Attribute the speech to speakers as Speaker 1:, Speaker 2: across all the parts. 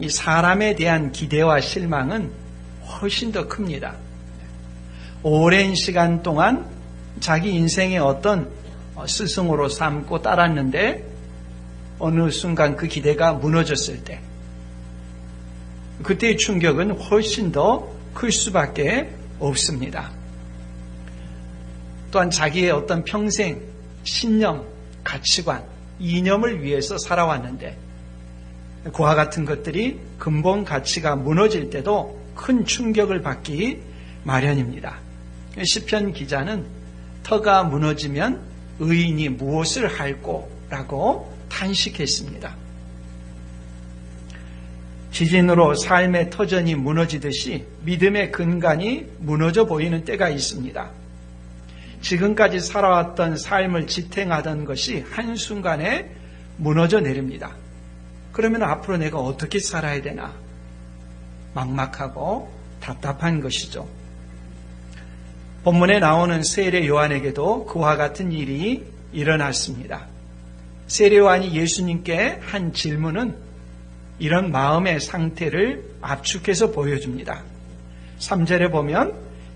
Speaker 1: 이 사람에 대한 기대와 실망은 훨씬 더 큽니다. 오랜 시간 동안 자기 인생의 어떤 스승으로 삼고 따랐는데 어느 순간 그 기대가 무너졌을 때 그때의 충격은 훨씬 더 클 수밖에 없습니다. 또한 자기의 어떤 평생 신념, 가치관, 이념을 위해서 살아왔는데 그와 같은 것들이 근본 가치가 무너질 때도 큰 충격을 받기 마련입니다. 시편 기자는 터가 무너지면 의인이 무엇을 할꼬? 라고 탄식했습니다. 지진으로 삶의 터전이 무너지듯이 믿음의 근간이 무너져 보이는 때가 있습니다. 지금까지 살아왔던 삶을 지탱하던 것이 한순간에 무너져 내립니다. 그러면 앞으로 내가 어떻게 살아야 되나? 막막하고 답답한 것이죠. 본문에 나오는 세례 요한에게도 그와 같은 일이 일어났습니다. 세례 요한이 예수님께 한 질문은 이런 마음의 상태를 압축해서 보여줍니다. 3절에 보면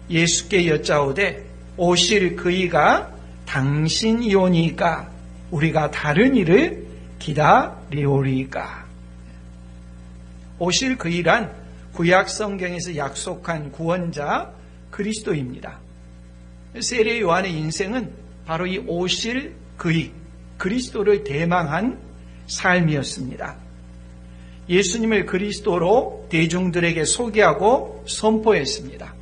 Speaker 1: 예수께 여짜오되 오실 그이가 당신이오니까 우리가 다른 이를 기다리오리까. 오실 그이란 구약 성경에서 약속한 구원자 그리스도입니다. 세례 요한의 인생은 바로 이 오실 그이 그리스도를 대망한 삶이었습니다. 예수님을 그리스도로 대중들에게 소개하고 선포했습니다.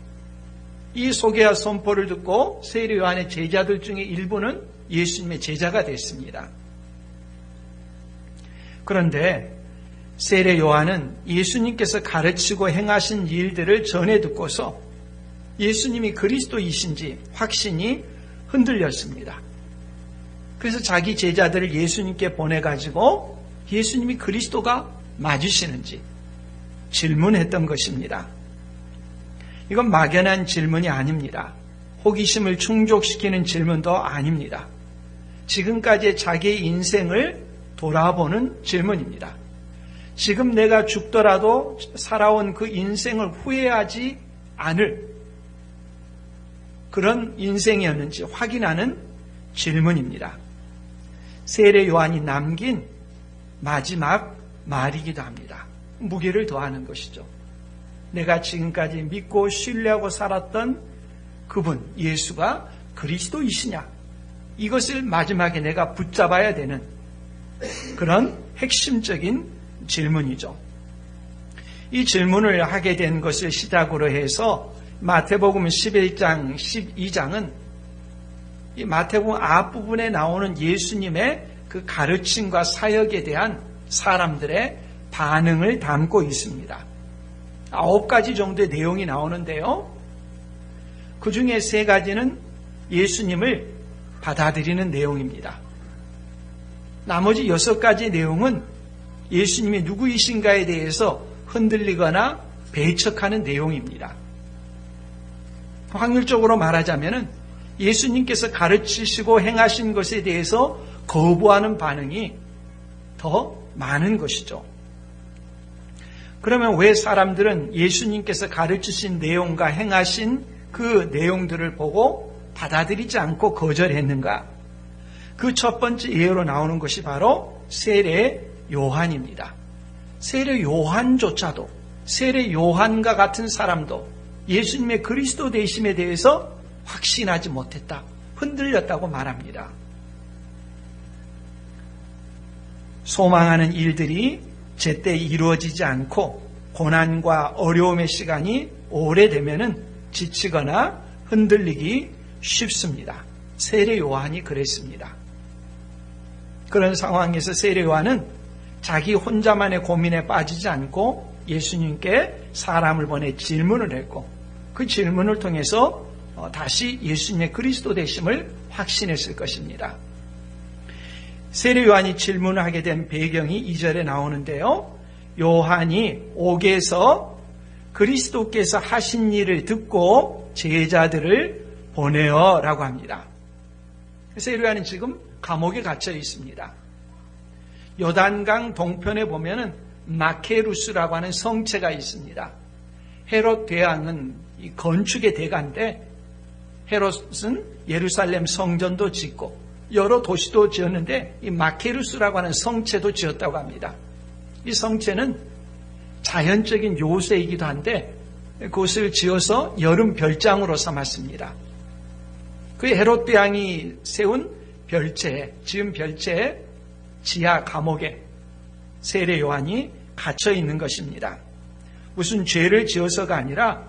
Speaker 1: 이 소개와 선포를 듣고 세례 요한의 제자들 중에 일부는 예수님의 제자가 됐습니다. 그런데 세례 요한은 예수님께서 가르치고 행하신 일들을 전해 듣고서 예수님이 그리스도이신지 확신이 흔들렸습니다. 그래서 자기 제자들을 예수님께 보내가지고 예수님이 그리스도가 맞으시는지 질문했던 것입니다. 이건 막연한 질문이 아닙니다. 호기심을 충족시키는 질문도 아닙니다. 지금까지의 자기의 인생을 돌아보는 질문입니다. 지금 내가 죽더라도 살아온 그 인생을 후회하지 않을 그런 인생이었는지 확인하는 질문입니다. 세례 요한이 남긴 마지막 말이기도 합니다. 무게를 더하는 것이죠. 내가 지금까지 믿고 신뢰하고 살았던 그분 예수가 그리스도이시냐? 이것을 마지막에 내가 붙잡아야 되는 그런 핵심적인 질문이죠. 이 질문을 하게 된 것을 시작으로 해서 마태복음 11장, 12장은 이 마태복음 앞부분에 나오는 예수님의 그 가르침과 사역에 대한 사람들의 반응을 담고 있습니다. 9가지 정도의 내용이 나오는데요. 그 중에 3가지는 예수님을 받아들이는 내용입니다. 나머지 6가지 내용은 예수님이 누구이신가에 대해서 흔들리거나 배척하는 내용입니다. 확률적으로 말하자면 예수님께서 가르치시고 행하신 것에 대해서 거부하는 반응이 더 많은 것이죠. 그러면 왜 사람들은 예수님께서 가르치신 내용과 행하신 그 내용들을 보고 받아들이지 않고 거절했는가? 그 첫 번째 예로 나오는 것이 바로 세례 요한입니다. 세례 요한조차도 세례 요한과 같은 사람도 예수님의 그리스도 되심에 대해서 확신하지 못했다. 흔들렸다고 말합니다. 소망하는 일들이 제때 이루어지지 않고 고난과 어려움의 시간이 오래되면 지치거나 흔들리기 쉽습니다. 세례 요한이 그랬습니다. 그런 상황에서 세례 요한은 자기 혼자만의 고민에 빠지지 않고 예수님께 사람을 보내 질문을 했고 그 질문을 통해서 다시 예수님의 그리스도 되심을 확신했을 것입니다. 세례 요한이 질문을 하게 된 배경이 2절에 나오는데요. 요한이 옥에서 그리스도께서 하신 일을 듣고 제자들을 보내어 라고 합니다. 세례 요한은 지금 감옥에 갇혀 있습니다. 요단강 동편에 보면은 마케루스라고 하는 성체가 있습니다. 헤롯 대왕은 이 건축의 대가인데 헤롯은 예루살렘 성전도 짓고 여러 도시도 지었는데 이 마케루스라고 하는 성체도 지었다고 합니다. 이 성체는 자연적인 요새이기도 한데 그것을 지어서 여름 별장으로 삼았습니다. 그 헤롯 대왕이 세운 지은 별채의 지하 감옥에 세례 요한이 갇혀 있는 것입니다. 무슨 죄를 지어서가 아니라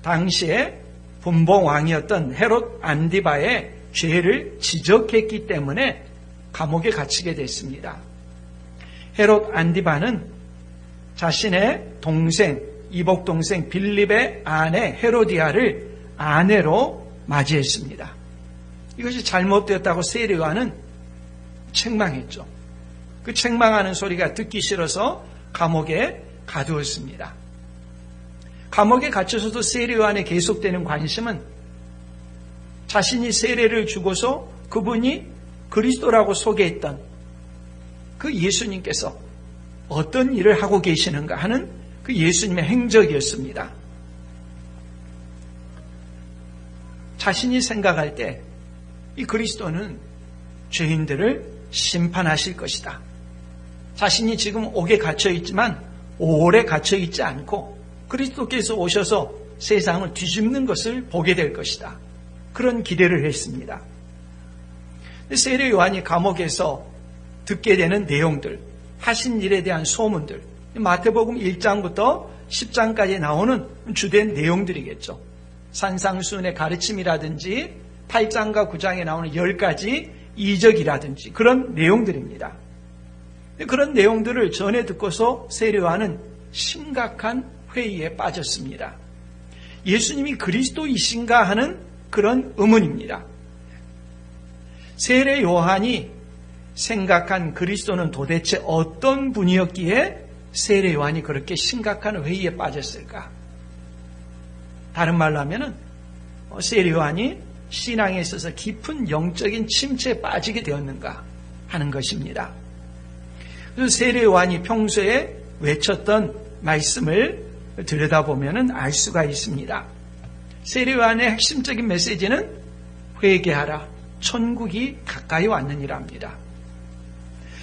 Speaker 1: 당시에 분봉왕이었던 헤롯 안디바의 죄를 지적했기 때문에 감옥에 갇히게 됐습니다. 헤롯 안디바는 자신의 동생, 이복동생 빌립의 아내 헤로디아를 아내로 맞이했습니다. 이것이 잘못되었다고 세례 요한은 책망했죠. 그 책망하는 소리가 듣기 싫어서 감옥에 가두었습니다. 감옥에 갇혀서도 세례 요한에 계속되는 관심은 자신이 세례를 주고서 그분이 그리스도라고 소개했던 그 예수님께서 어떤 일을 하고 계시는가 하는 그 예수님의 행적이었습니다. 자신이 생각할 때 이 그리스도는 죄인들을 심판하실 것이다. 자신이 지금 옥에 갇혀 있지만 오래 갇혀 있지 않고 그리스도께서 오셔서 세상을 뒤집는 것을 보게 될 것이다. 그런 기대를 했습니다. 세례 요한이 감옥에서 듣게 되는 내용들, 하신 일에 대한 소문들, 마태복음 1장부터 10장까지 나오는 주된 내용들이겠죠. 산상수훈의 가르침이라든지 8장과 9장에 나오는 10가지 이적이라든지 그런 내용들입니다. 그런 내용들을 전해 듣고서 세례 요한은 심각한 회의에 빠졌습니다. 예수님이 그리스도이신가 하는 그런 의문입니다. 세례 요한이 생각한 그리스도는 도대체 어떤 분이었기에 세례 요한이 그렇게 심각한 회의에 빠졌을까? 다른 말로 하면은 세례 요한이 신앙에 있어서 깊은 영적인 침체에 빠지게 되었는가 하는 것입니다. 그래서 세례 요한이 평소에 외쳤던 말씀을 들여다보면 알 수가 있습니다. 세례 요한의 핵심적인 메시지는 회개하라, 천국이 가까이 왔느니라입니다.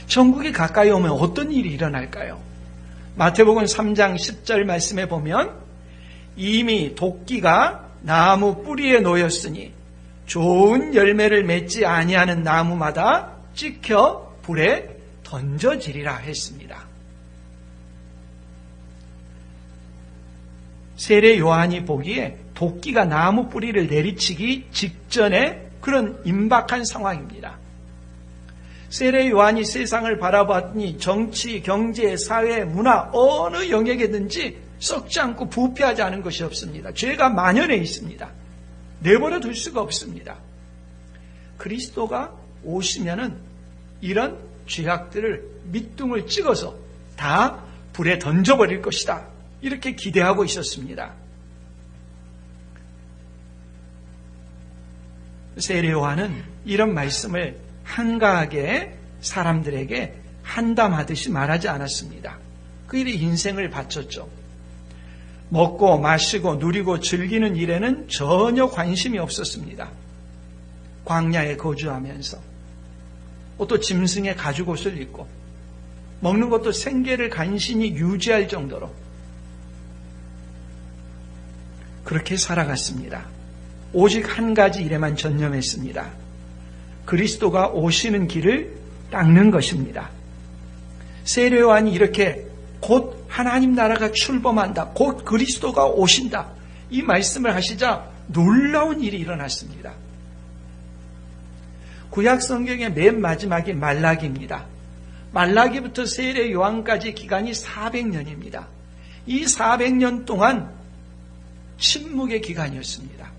Speaker 1: 천국이 가까이 오면 어떤 일이 일어날까요? 마태복음 3장 10절 말씀에 보면 이미 도끼가 나무 뿌리에 놓였으니 좋은 열매를 맺지 아니하는 나무마다 찍혀 불에 던져지리라 했습니다. 세례 요한이 보기에 도끼가 나무 뿌리를 내리치기 직전에 그런 임박한 상황입니다. 세례 요한이 세상을 바라봤더니 정치, 경제, 사회, 문화 어느 영역이든지 썩지 않고 부패하지 않은 것이 없습니다. 죄가 만연해 있습니다. 내버려 둘 수가 없습니다. 그리스도가 오시면은 이런 죄악들을 밑둥을 찍어서 다 불에 던져버릴 것이다. 이렇게 기대하고 있었습니다. 세례 요한은 이런 말씀을 한가하게 사람들에게 한담하듯이 말하지 않았습니다. 그 일에 인생을 바쳤죠. 먹고 마시고 누리고 즐기는 일에는 전혀 관심이 없었습니다. 광야에 거주하면서 또 짐승의 가죽옷을 입고 먹는 것도 생계를 간신히 유지할 정도로 그렇게 살아갔습니다. 오직 한 가지 일에만 전념했습니다. 그리스도가 오시는 길을 닦는 것입니다. 세례 요한이 이렇게 곧 하나님 나라가 출범한다. 곧 그리스도가 오신다. 이 말씀을 하시자 놀라운 일이 일어났습니다. 구약 성경의 맨 마지막이 말라기입니다. 말라기부터 세례 요한까지 기간이 400년입니다. 이 400년 동안 침묵의 기간이었습니다.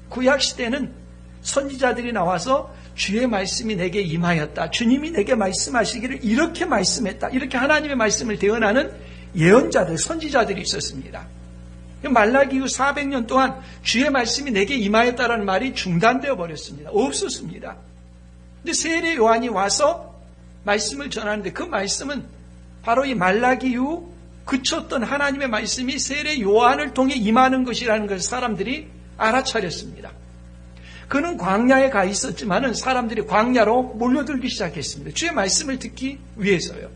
Speaker 1: 구약 시대는 선지자들이 나와서 주의 말씀이 내게 임하였다. 주님이 내게 말씀하시기를 이렇게 말씀했다. 이렇게 하나님의 말씀을 대언하는 예언자들, 선지자들이 있었습니다. 말라기 이후 400년 동안 주의 말씀이 내게 임하였다라는 말이 중단되어 버렸습니다. 없었습니다. 근데 세례 요한이 와서 말씀을 전하는데 그 말씀은 바로 이 말라기 이후 그쳤던 하나님의 말씀이 세례 요한을 통해 임하는 것이라는 것을 사람들이 알아차렸습니다. 그는 광야에 가 있었지만은 사람들이 광야로 몰려들기 시작했습니다. 주의 말씀을 듣기 위해서요.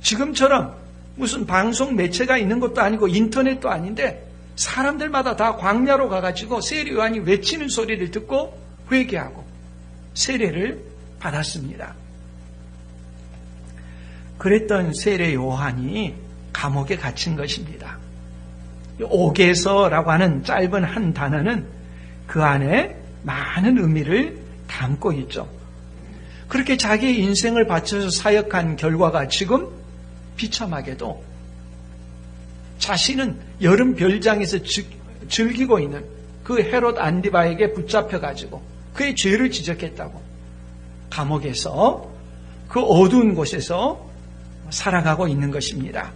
Speaker 1: 지금처럼 무슨 방송 매체가 있는 것도 아니고 인터넷도 아닌데 사람들마다 다 광야로 가가지고 세례 요한이 외치는 소리를 듣고 회개하고 세례를 받았습니다. 그랬던 세례 요한이 감옥에 갇힌 것입니다. 옥에서라고 하는 짧은 한 단어는 그 안에 많은 의미를 담고 있죠. 그렇게 자기의 인생을 바쳐서 사역한 결과가 지금 비참하게도 자신은 여름 별장에서 즐기고 있는 그 헤롯 안디바에게 붙잡혀가지고 그의 죄를 지적했다고 감옥에서 그 어두운 곳에서 살아가고 있는 것입니다.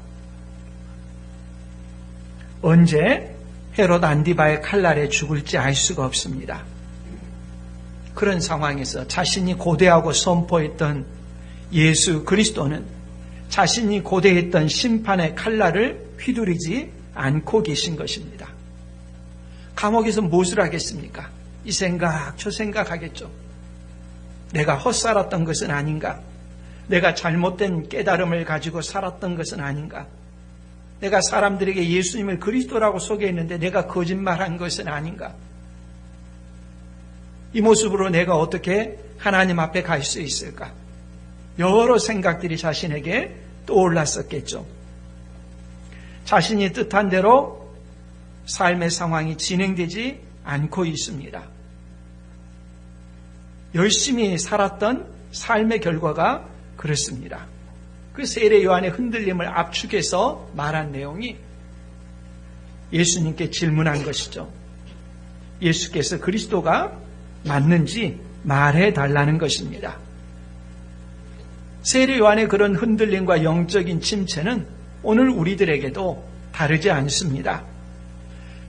Speaker 1: 언제 헤롯 안디바의 칼날에 죽을지 알 수가 없습니다. 그런 상황에서 자신이 고대하고 선포했던 예수 그리스도는 자신이 고대했던 심판의 칼날을 휘두르지 않고 계신 것입니다. 감옥에서 무엇을 하겠습니까? 이 생각 저 생각하겠죠. 내가 헛살았던 것은 아닌가? 내가 잘못된 깨달음을 가지고 살았던 것은 아닌가? 내가 사람들에게 예수님을 그리스도라고 소개했는데 내가 거짓말한 것은 아닌가? 이 모습으로 내가 어떻게 하나님 앞에 갈 수 있을까? 여러 생각들이 자신에게 떠올랐었겠죠. 자신이 뜻한 대로 삶의 상황이 진행되지 않고 있습니다. 열심히 살았던 삶의 결과가 그렇습니다. 그 세례 요한의 흔들림을 압축해서 말한 내용이 예수님께 질문한 것이죠. 예수께서 그리스도가 맞는지 말해달라는 것입니다. 세례 요한의 그런 흔들림과 영적인 침체는 오늘 우리들에게도 다르지 않습니다.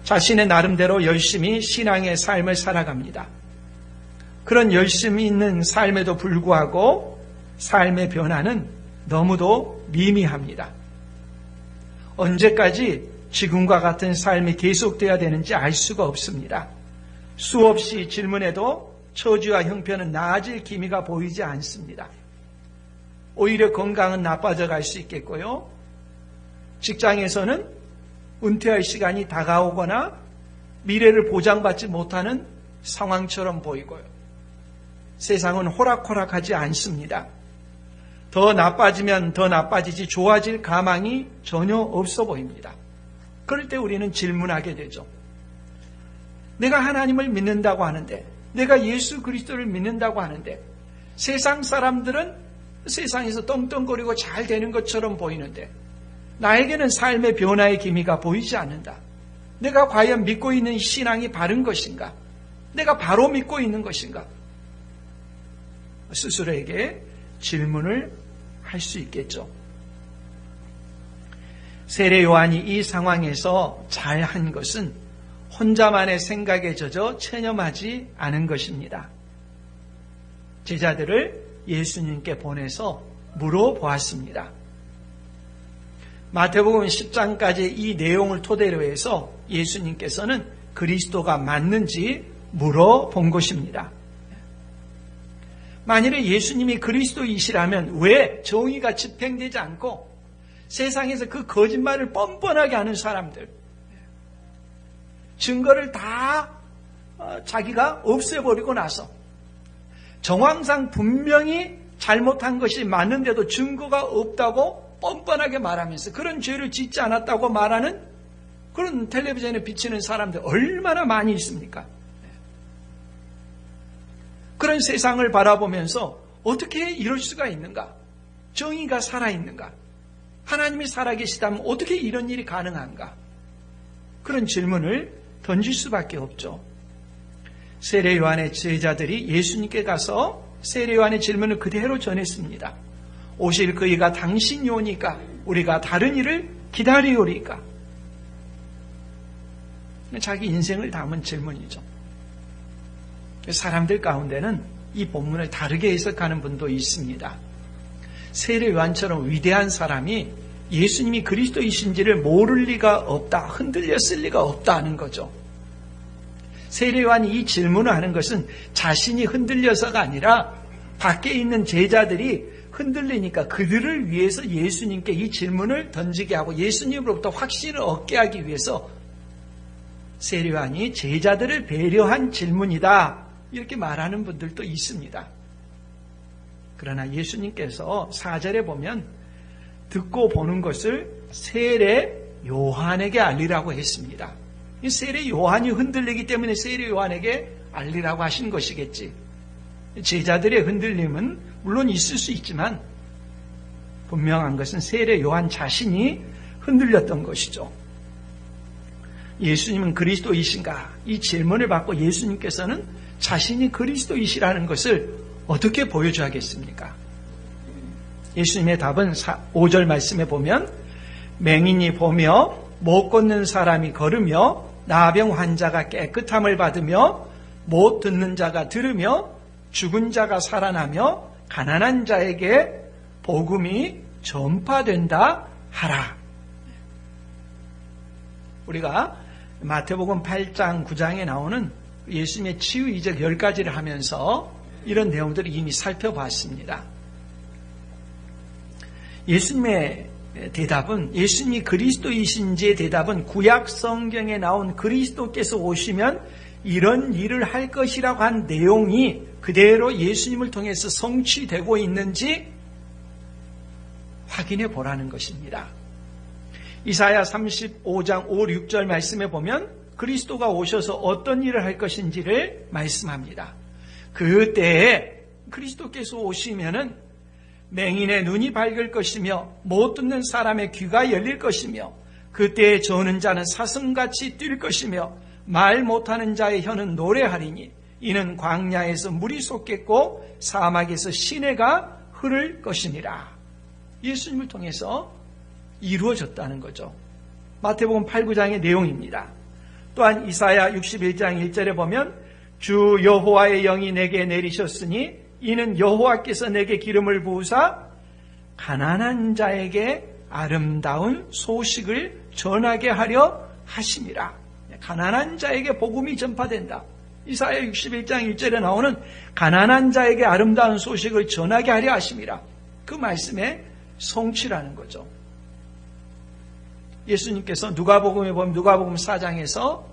Speaker 1: 자신의 나름대로 열심히 신앙의 삶을 살아갑니다. 그런 열심히 있는 삶에도 불구하고 삶의 변화는 너무도 미미합니다. 언제까지 지금과 같은 삶이 계속돼야 되는지 알 수가 없습니다. 수없이 질문해도 처지와 형편은 나아질 기미가 보이지 않습니다. 오히려 건강은 나빠져 갈 수 있겠고요. 직장에서는 은퇴할 시간이 다가오거나 미래를 보장받지 못하는 상황처럼 보이고요. 세상은 호락호락하지 않습니다. 더 나빠지면 더 나빠지지 좋아질 가망이 전혀 없어 보입니다. 그럴 때 우리는 질문하게 되죠. 내가 하나님을 믿는다고 하는데, 내가 예수 그리스도를 믿는다고 하는데, 세상 사람들은 세상에서 떵떵거리고 잘 되는 것처럼 보이는데 나에게는 삶의 변화의 기미가 보이지 않는다. 내가 과연 믿고 있는 신앙이 바른 것인가? 내가 바로 믿고 있는 것인가? 스스로에게 질문을 할 수 있겠죠. 세례 요한이 이 상황에서 잘한 것은 혼자만의 생각에 젖어 체념하지 않은 것입니다. 제자들을 예수님께 보내서 물어보았습니다. 마태복음 10장까지 이 내용을 토대로 해서 예수님께서는 그리스도가 맞는지 물어본 것입니다. 만일에 예수님이 그리스도이시라면 왜 정의가 집행되지 않고 세상에서 그 거짓말을 뻔뻔하게 하는 사람들, 증거를 다 자기가 없애버리고 나서 정황상 분명히 잘못한 것이 맞는데도 증거가 없다고 뻔뻔하게 말하면서 그런 죄를 짓지 않았다고 말하는 그런 텔레비전에 비치는 사람들 얼마나 많이 있습니까? 그런 세상을 바라보면서 어떻게 이럴 수가 있는가? 정의가 살아있는가? 하나님이 살아계시다면 어떻게 이런 일이 가능한가? 그런 질문을 던질 수밖에 없죠. 세례 요한의 제자들이 예수님께 가서 세례 요한의 질문을 그대로 전했습니다. 오실 그이가 당신이 오니까 우리가 다른 일을 기다리오리까? 자기 인생을 담은 질문이죠. 사람들 가운데는 이 본문을 다르게 해석하는 분도 있습니다. 세례 요한처럼 위대한 사람이 예수님이 그리스도이신지를 모를 리가 없다, 흔들렸을 리가 없다 하는 거죠. 세례 요한이 이 질문을 하는 것은 자신이 흔들려서가 아니라 밖에 있는 제자들이 흔들리니까 그들을 위해서 예수님께 이 질문을 던지게 하고 예수님으로부터 확신을 얻게 하기 위해서 세례 요한이 제자들을 배려한 질문이다, 이렇게 말하는 분들도 있습니다. 그러나 예수님께서 4절에 보면 듣고 보는 것을 세례 요한에게 알리라고 했습니다. 이 세례 요한이 흔들리기 때문에 세례 요한에게 알리라고 하신 것이겠지. 제자들의 흔들림은 물론 있을 수 있지만 분명한 것은 세례 요한 자신이 흔들렸던 것이죠. 예수님은 그리스도이신가? 이 질문을 받고 예수님께서는 자신이 그리스도이시라는 것을 어떻게 보여줘야겠습니까? 예수님의 답은 5절 말씀에 보면 맹인이 보며 못 걷는 사람이 걸으며 나병 환자가 깨끗함을 받으며 못 듣는 자가 들으며 죽은 자가 살아나며 가난한 자에게 복음이 전파된다 하라. 우리가 마태복음 8장 9장에 나오는 예수님의 치유 이적 10가지를 하면서 이런 내용들을 이미 살펴봤습니다. 예수님의 대답은, 예수님이 그리스도이신지의 대답은 구약 성경에 나온 그리스도께서 오시면 이런 일을 할 것이라고 한 내용이 그대로 예수님을 통해서 성취되고 있는지 확인해 보라는 것입니다. 이사야 35장 5, 6절 말씀에 보면 그리스도가 오셔서 어떤 일을 할 것인지를 말씀합니다. 그때에 그리스도께서 오시면은 맹인의 눈이 밝을 것이며 못 듣는 사람의 귀가 열릴 것이며 그때에 저는 자는 사슴같이 뛸 것이며 말 못하는 자의 혀는 노래하리니 이는 광야에서 물이 솟겠고 사막에서 시내가 흐를 것이니라. 예수님을 통해서 이루어졌다는 거죠. 마태복음 8, 9장의 내용입니다. 또한 이사야 61장 1절에 보면 주 여호와의 영이 내게 내리셨으니 이는 여호와께서 내게 기름을 부으사 가난한 자에게 아름다운 소식을 전하게 하려 하심이라. 가난한 자에게 복음이 전파된다. 이사야 61장 1절에 나오는 가난한 자에게 아름다운 소식을 전하게 하려 하심이라. 그 말씀의 성취라는 거죠. 예수님께서 누가복음에 보면 누가복음 4장에서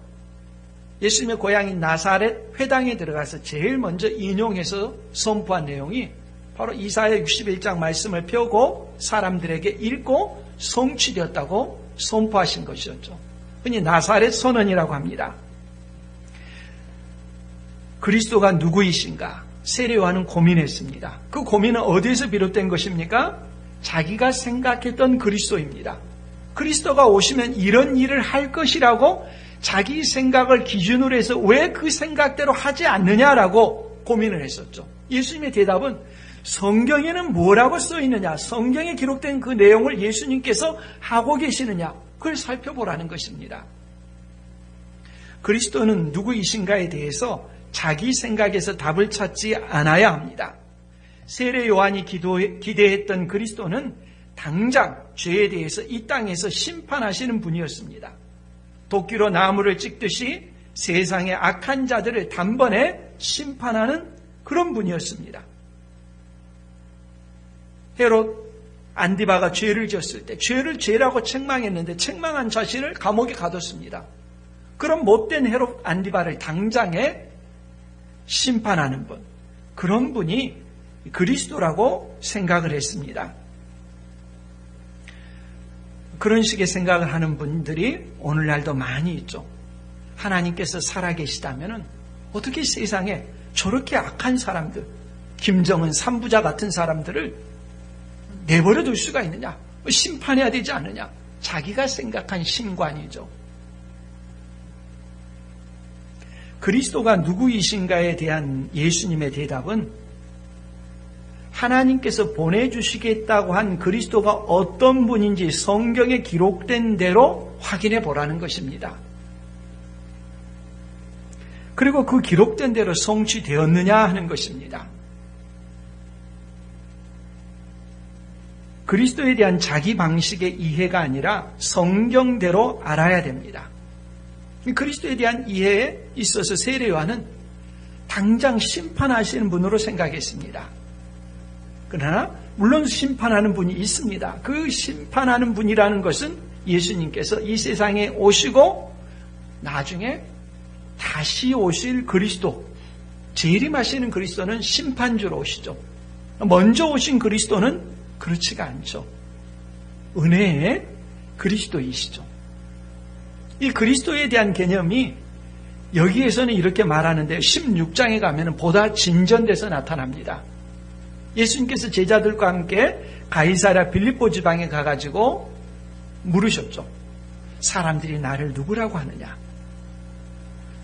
Speaker 1: 예수님의 고향인 나사렛 회당에 들어가서 제일 먼저 인용해서 선포한 내용이 바로 이사야 61장 말씀을 펴고 사람들에게 읽고 성취되었다고 선포하신 것이었죠. 흔히 나사렛 선언이라고 합니다. 그리스도가 누구이신가? 세례 요한은 고민했습니다. 그 고민은 어디에서 비롯된 것입니까? 자기가 생각했던 그리스도입니다. 그리스도가 오시면 이런 일을 할 것이라고 자기 생각을 기준으로 해서 왜 그 생각대로 하지 않느냐라고 고민을 했었죠. 예수님의 대답은 성경에는 뭐라고 써 있느냐, 성경에 기록된 그 내용을 예수님께서 하고 계시느냐, 그걸 살펴보라는 것입니다. 그리스도는 누구이신가에 대해서 자기 생각에서 답을 찾지 않아야 합니다. 세례 요한이 기대했던 그리스도는 당장 죄에 대해서 이 땅에서 심판하시는 분이었습니다. 도끼로 나무를 찍듯이 세상의 악한 자들을 단번에 심판하는 그런 분이었습니다. 헤롯 안디바가 죄를 지었을 때 죄를 죄라고 책망했는데 책망한 자신을 감옥에 가뒀습니다. 그런 못된 헤롯 안디바를 당장에 심판하는 분, 그런 분이 그리스도라고 생각을 했습니다. 그런 식의 생각을 하는 분들이 오늘날도 많이 있죠. 하나님께서 살아계시다면 어떻게 세상에 저렇게 악한 사람들, 김정은 3부자 같은 사람들을 내버려 둘 수가 있느냐? 심판해야 되지 않느냐? 자기가 생각한 신관이죠. 그리스도가 누구이신가에 대한 예수님의 대답은 하나님께서 보내주시겠다고 한 그리스도가 어떤 분인지 성경에 기록된 대로 확인해 보라는 것입니다. 그리고 그 기록된 대로 성취되었느냐 하는 것입니다. 그리스도에 대한 자기 방식의 이해가 아니라 성경대로 알아야 됩니다. 그리스도에 대한 이해에 있어서 세례 요한은 당장 심판하시는 분으로 생각했습니다. 그러나 물론 심판하는 분이 있습니다. 그 심판하는 분이라는 것은 예수님께서 이 세상에 오시고 나중에 다시 오실 그리스도, 재림하시는 그리스도는 심판주로 오시죠. 먼저 오신 그리스도는 그렇지가 않죠. 은혜의 그리스도이시죠. 이 그리스도에 대한 개념이 여기에서는 이렇게 말하는데 16장에 가면 보다 진전돼서 나타납니다. 예수님께서 제자들과 함께 가이사랴 빌립보 지방에 가가지고 물으셨죠. 사람들이 나를 누구라고 하느냐?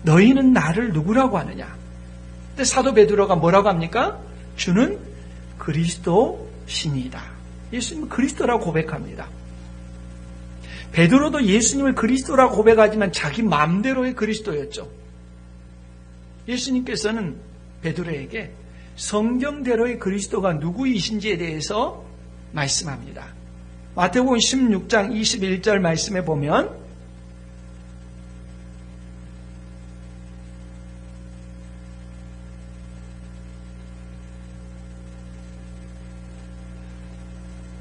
Speaker 1: 너희는 나를 누구라고 하느냐? 근데 사도 베드로가 뭐라고 합니까? 주는 그리스도시니이다. 예수님은 그리스도라고 고백합니다. 베드로도 예수님을 그리스도라고 고백하지만 자기 마음대로의 그리스도였죠. 예수님께서는 베드로에게 성경대로의 그리스도가 누구이신지에 대해서 말씀합니다. 마태복음 16장 21절 말씀에 보면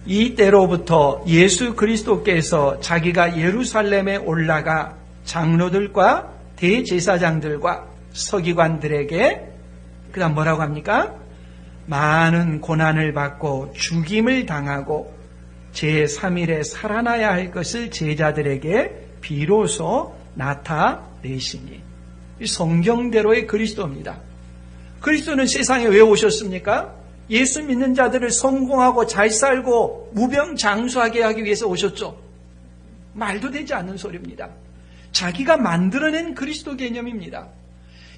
Speaker 1: 이때로부터 예수 그리스도께서 자기가 예루살렘에 올라가 장로들과 대제사장들과 서기관들에게 그 다음 뭐라고 합니까? 많은 고난을 받고 죽임을 당하고 제3일에 살아나야 할 것을 제자들에게 비로소 나타내시니. 이 성경대로의 그리스도입니다. 그리스도는 세상에 왜 오셨습니까? 예수 믿는 자들을 성공하고 잘 살고 무병장수하게 하기 위해서 오셨죠. 말도 되지 않는 소리입니다. 자기가 만들어낸 그리스도 개념입니다.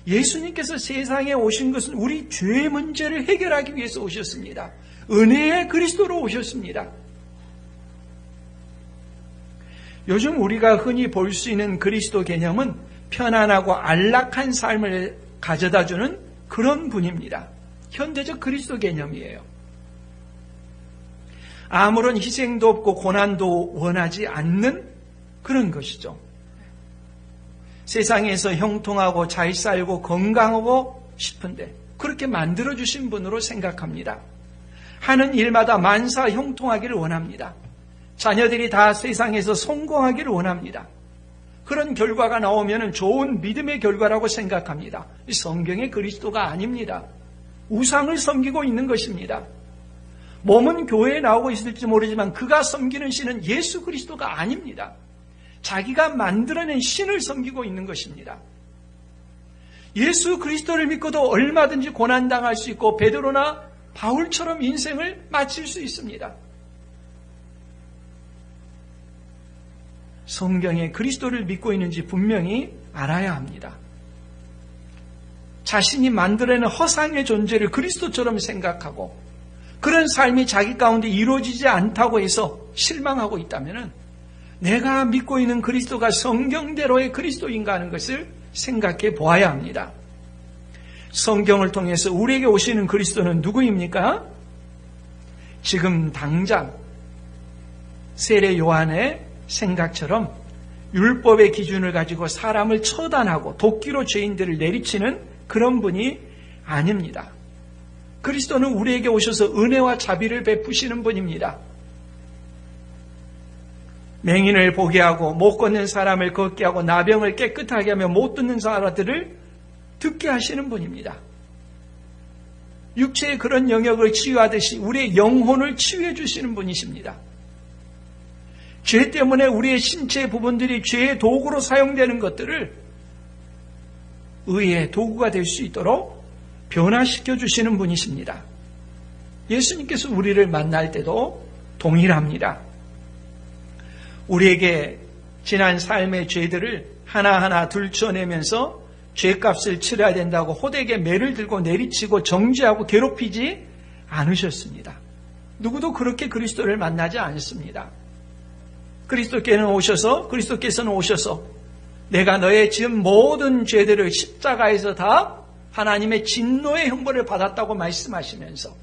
Speaker 1: 예수님께서 세상에 오신 것은 우리 죄의 문제를 해결하기 위해서 오셨습니다. 은혜의 그리스도로 오셨습니다. 요즘 우리가 흔히 볼 수 있는 그리스도 개념은 편안하고 안락한 삶을 가져다주는 그런 분입니다. 현대적 그리스도 개념이에요. 아무런 희생도 없고 고난도 원하지 않는 그런 것이죠. 세상에서 형통하고 잘 살고 건강하고 싶은데 그렇게 만들어주신 분으로 생각합니다. 하는 일마다 만사 형통하기를 원합니다. 자녀들이 다 세상에서 성공하기를 원합니다. 그런 결과가 나오면 좋은 믿음의 결과라고 생각합니다. 성경의 그리스도가 아닙니다. 우상을 섬기고 있는 것입니다. 몸은 교회에 나오고 있을지 모르지만 그가 섬기는 신은 예수 그리스도가 아닙니다. 자기가 만들어낸 신을 섬기고 있는 것입니다. 예수 그리스도를 믿고도 얼마든지 고난당할 수 있고 베드로나 바울처럼 인생을 마칠 수 있습니다. 성경에 그리스도를 믿고 있는지 분명히 알아야 합니다. 자신이 만들어낸 허상의 존재를 그리스도처럼 생각하고 그런 삶이 자기 가운데 이루어지지 않다고 해서 실망하고 있다면 내가 믿고 있는 그리스도가 성경대로의 그리스도인가 하는 것을 생각해 보아야 합니다. 성경을 통해서 우리에게 오시는 그리스도는 누구입니까? 지금 당장 세례 요한의 생각처럼 율법의 기준을 가지고 사람을 처단하고 도끼로 죄인들을 내리치는 그런 분이 아닙니다. 그리스도는 우리에게 오셔서 은혜와 자비를 베푸시는 분입니다. 맹인을 보게 하고 못 걷는 사람을 걷게 하고 나병을 깨끗하게 하며 못 듣는 사람들을 듣게 하시는 분입니다. 육체의 그런 영역을 치유하듯이 우리의 영혼을 치유해 주시는 분이십니다. 죄 때문에 우리의 신체 부분들이 죄의 도구로 사용되는 것들을 의의 도구가 될 수 있도록 변화시켜 주시는 분이십니다. 예수님께서 우리를 만날 때도 동일합니다. 우리에게 지난 삶의 죄들을 하나하나 들춰내면서 죄값을 치러야 된다고 호되게 매를 들고 내리치고 정죄하고 괴롭히지 않으셨습니다. 누구도 그렇게 그리스도를 만나지 않습니다. 그리스도께서는 오셔서 내가 너의 지은 모든 죄들을 십자가에서 다 하나님의 진노의 형벌을 받았다고 말씀하시면서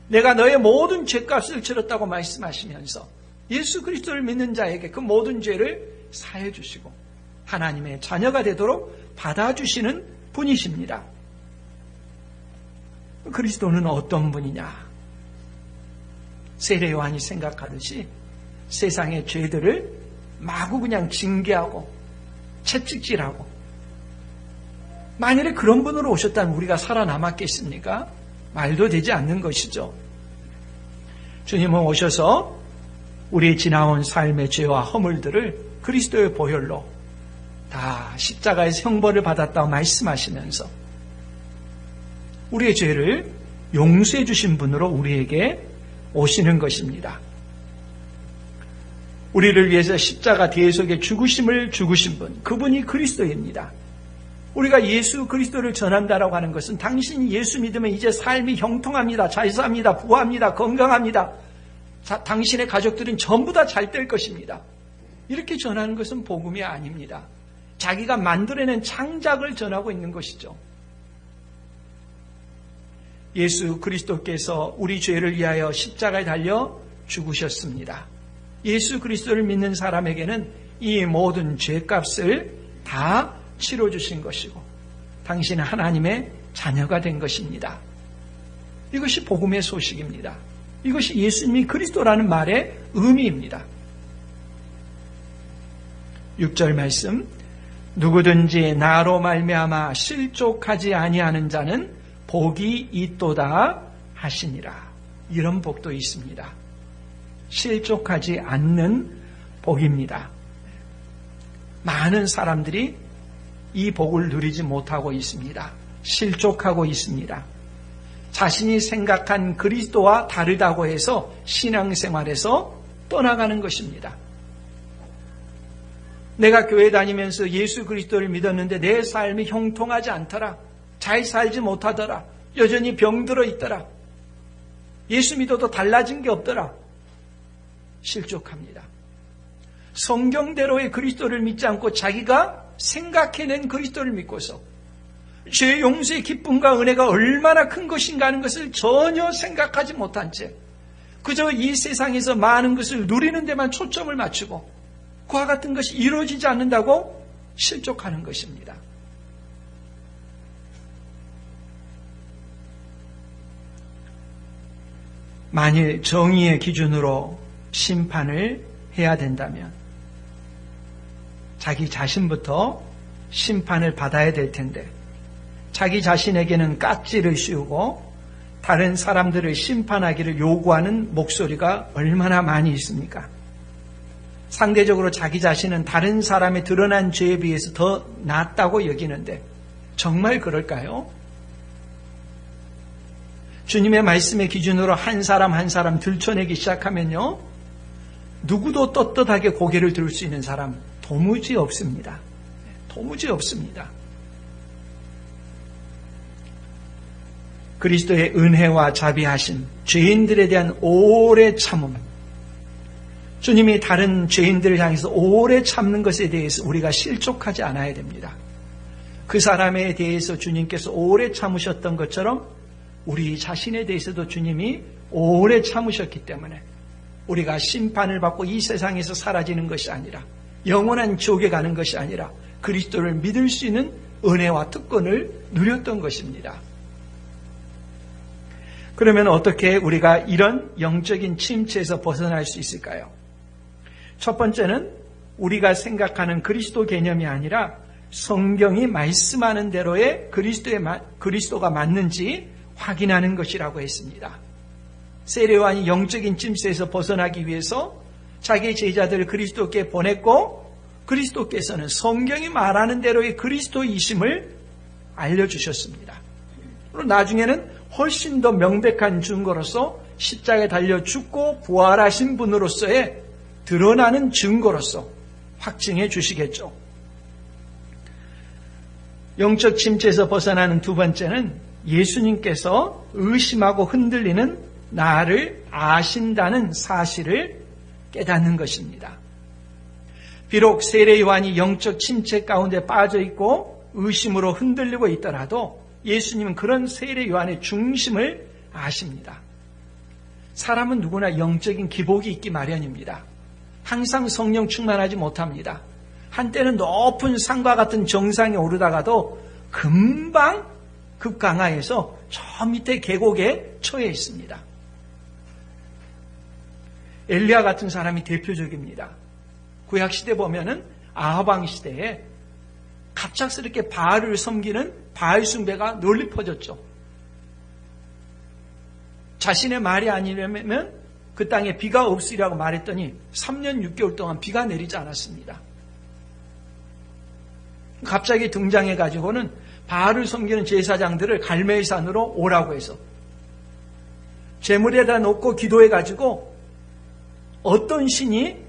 Speaker 1: 내가 너의 모든 죄값을 치렀다고 말씀하시면서 예수 그리스도를 믿는 자에게 그 모든 죄를 사해 주시고 하나님의 자녀가 되도록 받아주시는 분이십니다. 그리스도는 어떤 분이냐? 세례 요한이 생각하듯이 세상의 죄들을 마구 그냥 징계하고 채찍질하고, 만일에 그런 분으로 오셨다면 우리가 살아남았겠습니까? 말도 되지 않는 것이죠. 주님은 오셔서 우리 지나온 삶의 죄와 허물들을 그리스도의 보혈로 다 십자가에서 형벌을 받았다고 말씀하시면서 우리의 죄를 용서해 주신 분으로 우리에게 오시는 것입니다. 우리를 위해서 십자가 대속의 죽으심을 죽으신 분, 그분이 그리스도입니다. 우리가 예수 그리스도를 전한다라고 하는 것은 당신이 예수 믿으면 이제 삶이 형통합니다, 잘 삽니다, 부합니다, 건강합니다, 당신의 가족들은 전부 다 잘 될 것입니다. 이렇게 전하는 것은 복음이 아닙니다. 자기가 만들어낸 창작을 전하고 있는 것이죠. 예수 그리스도께서 우리 죄를 위하여 십자가에 달려 죽으셨습니다. 예수 그리스도를 믿는 사람에게는 이 모든 죄값을 다 치러주신 것이고 당신은 하나님의 자녀가 된 것입니다. 이것이 복음의 소식입니다. 이것이 예수님이 그리스도라는 말의 의미입니다. 6절 말씀, 누구든지 나로 말미암아 실족하지 아니하는 자는 복이 있도다 하시니라. 이런 복도 있습니다. 실족하지 않는 복입니다. 많은 사람들이 이 복을 누리지 못하고 있습니다. 실족하고 있습니다. 자신이 생각한 그리스도와 다르다고 해서 신앙생활에서 떠나가는 것입니다. 내가 교회 다니면서 예수 그리스도를 믿었는데 내 삶이 형통하지 않더라, 잘 살지 못하더라, 여전히 병들어 있더라, 예수 믿어도 달라진 게 없더라. 실족합니다. 성경대로의 그리스도를 믿지 않고 자기가 생각해낸 그리스도를 믿고서 죄 용서의 기쁨과 은혜가 얼마나 큰 것인가 하는 것을 전혀 생각하지 못한 채 그저 이 세상에서 많은 것을 누리는 데만 초점을 맞추고 그와 같은 것이 이루어지지 않는다고 실족하는 것입니다. 만일 정의의 기준으로 심판을 해야 된다면 자기 자신부터 심판을 받아야 될 텐데 자기 자신에게는 깍지를 씌우고 다른 사람들을 심판하기를 요구하는 목소리가 얼마나 많이 있습니까? 상대적으로 자기 자신은 다른 사람의 드러난 죄에 비해서 더 낫다고 여기는데 정말 그럴까요? 주님의 말씀의 기준으로 한 사람 한 사람 들춰내기 시작하면요, 누구도 떳떳하게 고개를 들을 수 있는 사람 도무지 없습니다. 도무지 없습니다. 그리스도의 은혜와 자비하심, 죄인들에 대한 오래 참음, 주님이 다른 죄인들을 향해서 오래 참는 것에 대해서 우리가 실족하지 않아야 됩니다. 그 사람에 대해서 주님께서 오래 참으셨던 것처럼 우리 자신에 대해서도 주님이 오래 참으셨기 때문에 우리가 심판을 받고 이 세상에서 사라지는 것이 아니라 영원한 지옥에 가는 것이 아니라 그리스도를 믿을 수 있는 은혜와 특권을 누렸던 것입니다. 그러면 어떻게 우리가 이런 영적인 침체에서 벗어날 수 있을까요? 첫 번째는 우리가 생각하는 그리스도 개념이 아니라 성경이 말씀하는 대로의 그리스도가 맞는지 확인하는 것이라고 했습니다. 세례 요한이 영적인 침체에서 벗어나기 위해서 자기 제자들을 그리스도께 보냈고 그리스도께서는 성경이 말하는 대로의 그리스도이심을 알려주셨습니다. 그리고 나중에는 훨씬 더 명백한 증거로서 십자가에 달려 죽고 부활하신 분으로서의 드러나는 증거로서 확증해 주시겠죠. 영적 침체에서 벗어나는 두 번째는 예수님께서 의심하고 흔들리는 나를 아신다는 사실을 깨닫는 것입니다. 비록 세례 요한이 영적 침체 가운데 빠져 있고 의심으로 흔들리고 있더라도 예수님은 그런 세례 요한의 중심을 아십니다. 사람은 누구나 영적인 기복이 있기 마련입니다. 항상 성령 충만하지 못합니다. 한때는 높은 산과 같은 정상에 오르다가도 금방 급강하에서 저 밑에 계곡에 처해 있습니다. 엘리야 같은 사람이 대표적입니다. 구약시대 보면은 아하방 시대에 갑작스럽게 바알을 섬기는 바알 숭배가 널리 퍼졌죠. 자신의 말이 아니려면 그 땅에 비가 없으리라고 말했더니 3년 6개월 동안 비가 내리지 않았습니다. 갑자기 등장해가지고는 바알을 섬기는 제사장들을 갈멜산으로 오라고 해서 제물에다 놓고 기도해가지고 어떤 신이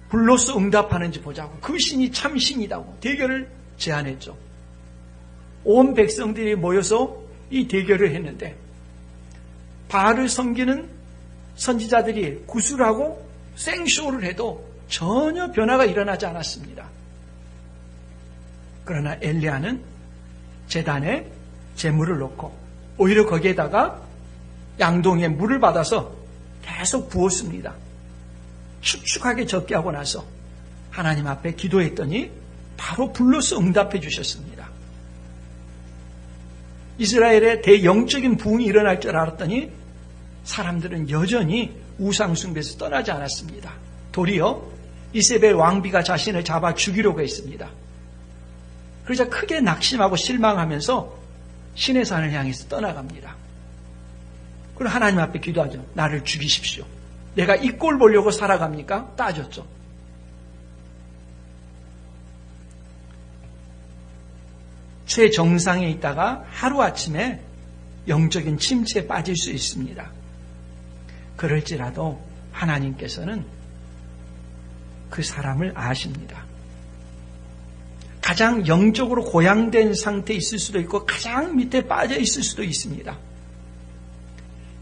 Speaker 1: 불로서 응답하는지 보자고, 그 신이 참 신이라고 대결을 제안했죠. 온 백성들이 모여서 이 대결을 했는데 바알을 섬기는 선지자들이 구술하고 생쇼를 해도 전혀 변화가 일어나지 않았습니다. 그러나 엘리야는 제단에 제물을 놓고 오히려 거기에다가 양동이에 물을 받아서 계속 부었습니다. 축축하게 적게 하고 나서 하나님 앞에 기도했더니 바로 불로서 응답해 주셨습니다. 이스라엘에 대영적인 부흥이 일어날 줄 알았더니 사람들은 여전히 우상숭배에서 떠나지 않았습니다. 도리어 이세벨 왕비가 자신을 잡아 죽이려고 했습니다. 그러자 크게 낙심하고 실망하면서 신의 산을 향해서 떠나갑니다. 그리고 하나님 앞에 기도하죠. 나를 죽이십시오. 내가 이 꼴 보려고 살아갑니까? 따졌죠. 최정상에 있다가 하루아침에 영적인 침체에 빠질 수 있습니다. 그럴지라도 하나님께서는 그 사람을 아십니다. 가장 영적으로 고양된 상태에 있을 수도 있고 가장 밑에 빠져 있을 수도 있습니다.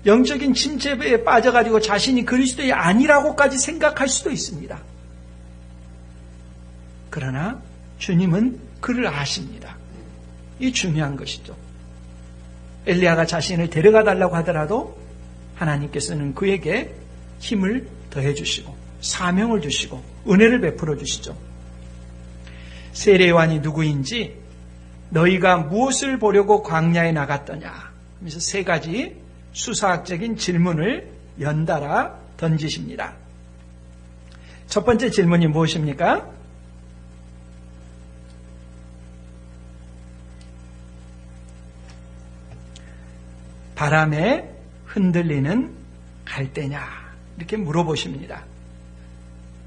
Speaker 1: 영적인 침체에 빠져가지고 자신이 그리스도의 아니라고까지 생각할 수도 있습니다. 그러나 주님은 그를 아십니다. 이 중요한 것이죠. 엘리야가 자신을 데려가 달라고 하더라도 하나님께서는 그에게 힘을 더해 주시고 사명을 주시고 은혜를 베풀어 주시죠. 세례요한이 누구인지 너희가 무엇을 보려고 광야에 나갔더냐 하면서 세 가지 수사학적인 질문을 연달아 던지십니다. 첫 번째 질문이 무엇입니까? 바람에 흔들리는 갈대냐 이렇게 물어보십니다.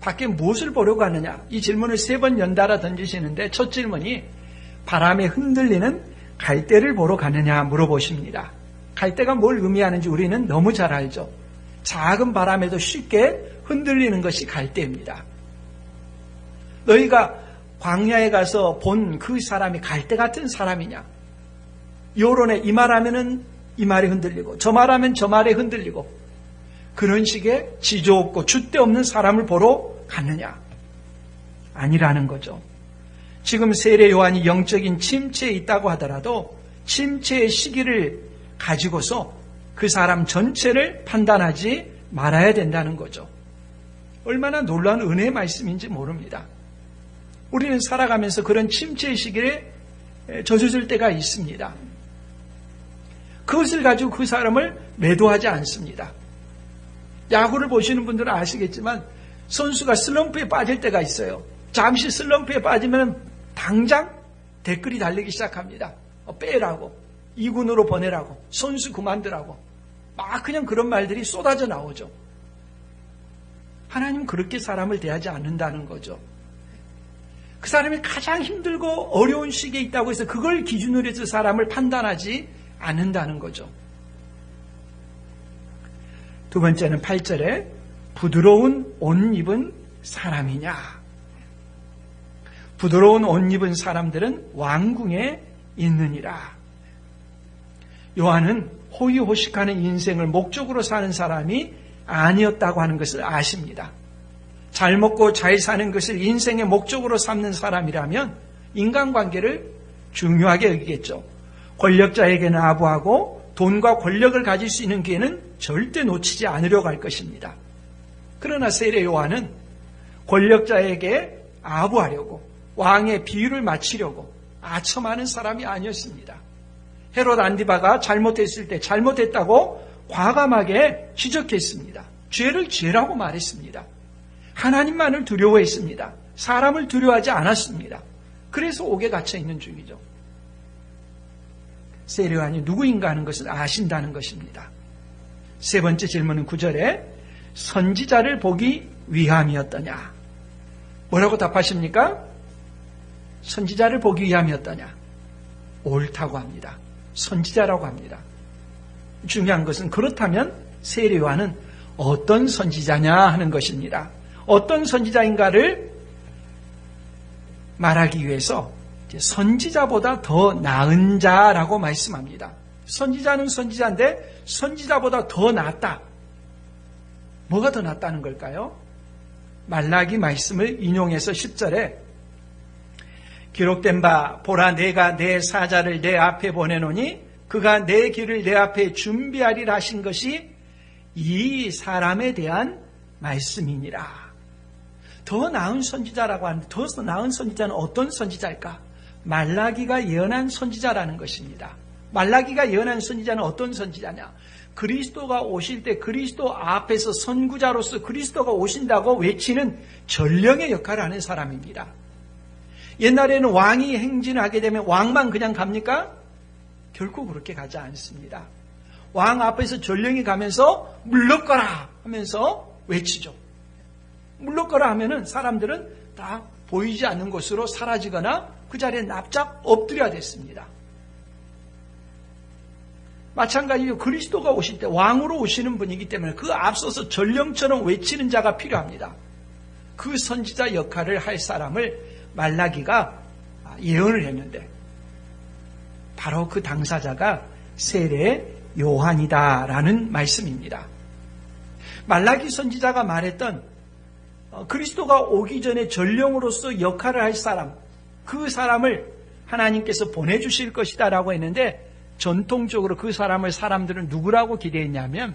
Speaker 1: 밖에 무엇을 보려고 하느냐 이 질문을 3번 연달아 던지시는데 첫 질문이 바람에 흔들리는 갈대를 보러 가느냐 물어보십니다. 갈대가 뭘 의미하는지 우리는 너무 잘 알죠. 작은 바람에도 쉽게 흔들리는 것이 갈대입니다. 너희가 광야에 가서 본 그 사람이 갈대 같은 사람이냐? 여론에 이 말하면은 이 말이 흔들리고 저 말하면 저 말에 흔들리고 그런 식의 지조 없고 줏대 없는 사람을 보러 갔느냐? 아니라는 거죠. 지금 세례 요한이 영적인 침체에 있다고 하더라도 침체의 시기를 가지고서 그 사람 전체를 판단하지 말아야 된다는 거죠. 얼마나 놀라운 은혜의 말씀인지 모릅니다. 우리는 살아가면서 그런 침체의 시기에 젖어들 때가 있습니다. 그것을 가지고 그 사람을 매도하지 않습니다. 야구를 보시는 분들은 아시겠지만 선수가 슬럼프에 빠질 때가 있어요. 잠시 슬럼프에 빠지면 당장 댓글이 달리기 시작합니다. 빼라고, 2군으로 보내라고, 선수 그만두라고 막 그냥 그런 말들이 쏟아져 나오죠. 하나님은 그렇게 사람을 대하지 않는다는 거죠. 그 사람이 가장 힘들고 어려운 시기에 있다고 해서 그걸 기준으로 해서 사람을 판단하지 않는다는 거죠. 두 번째는 8절에 부드러운 옷 입은 사람이냐. 부드러운 옷 입은 사람들은 왕궁에 있느니라. 요한은 호의호식하는 인생을 목적으로 사는 사람이 아니었다고 하는 것을 아십니다. 잘 먹고 잘 사는 것을 인생의 목적으로 삼는 사람이라면 인간관계를 중요하게 여기겠죠. 권력자에게는 아부하고 돈과 권력을 가질 수 있는 기회는 절대 놓치지 않으려고 할 것입니다. 그러나 세례 요한은 권력자에게 아부하려고 왕의 비유를 맞추려고 아첨하는 사람이 아니었습니다. 헤롯 안디바가 잘못했을 때 잘못했다고 과감하게 지적했습니다. 죄를 죄라고 말했습니다. 하나님만을 두려워했습니다. 사람을 두려워하지 않았습니다. 그래서 옥에 갇혀 있는 중이죠. 세례 요한이 누구인가 하는 것을 아신다는 것입니다. 세 번째 질문은 9절에 선지자를 보기 위함이었더냐? 뭐라고 답하십니까? 선지자를 보기 위함이었더냐? 옳다고 합니다. 선지자라고 합니다. 중요한 것은 그렇다면 세례 요한은 어떤 선지자냐 하는 것입니다. 어떤 선지자인가를 말하기 위해서 선지자보다 더 나은 자라고 말씀합니다. 선지자는 선지자인데 선지자보다 더 낫다. 뭐가 더 낫다는 걸까요? 말라기 말씀을 인용해서 10절에 기록된 바 보라 내가 내 사자를 내 앞에 보내노니 그가 내 길을 내 앞에 준비하리라 하신 것이 이 사람에 대한 말씀이니라. 더 나은 선지자라고 하는데 더 나은 선지자는 어떤 선지자일까? 말라기가 예언한 선지자라는 것입니다. 말라기가 예언한 선지자는 어떤 선지자냐? 그리스도가 오실 때 그리스도 앞에서 선구자로서 그리스도가 오신다고 외치는 전령의 역할을 하는 사람입니다. 옛날에는 왕이 행진을 하게 되면 왕만 그냥 갑니까? 결코 그렇게 가지 않습니다. 왕 앞에서 전령이 가면서 물러거라 하면서 외치죠. 물러거라 하면은 사람들은 다 보이지 않는 곳으로 사라지거나 그 자리에 납작 엎드려야 됐습니다. 마찬가지로 그리스도가 오실 때 왕으로 오시는 분이기 때문에 그 앞서서 전령처럼 외치는 자가 필요합니다. 그 선지자 역할을 할 사람을 말라기가 예언을 했는데 바로 그 당사자가 세례 요한이다라는 말씀입니다. 말라기 선지자가 말했던 그리스도가 오기 전에 전령으로서 역할을 할 사람, 그 사람을 하나님께서 보내주실 것이다 라고 했는데 전통적으로 그 사람을 사람들은 누구라고 기대했냐면